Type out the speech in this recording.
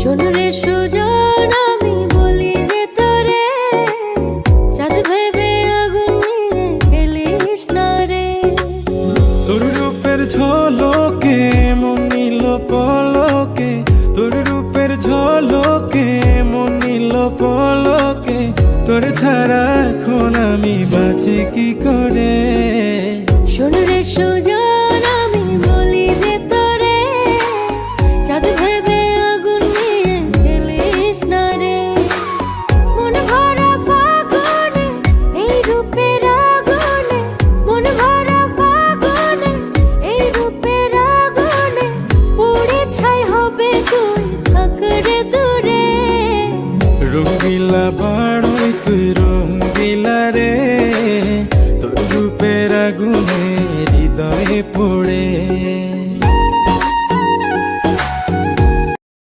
শোন রে সুজন, আমি বলি যে তোরে, চাঁদ ভেবে আগুন নিয়ে খেলিস না রে। তোর রূপের ঝলকে মন নিল পলকে, তোর রূপের ঝলকে মন নিল পলকে, তোর ছাড়া এখন আমি বাঁচি কি করে। শোন রে সুজন, আমি বলি যে তোরে, চাঁদ ভেবে আগুন নিয়ে খেলিস না রে। মন ভরা ফাগুনে এই রূপের আগুনে, মন ভরা ফাগুনে এই রূপের আগুনে, পুড়ে ছাই হবে তুই থাক রে দূরে। রঙিলা বাড়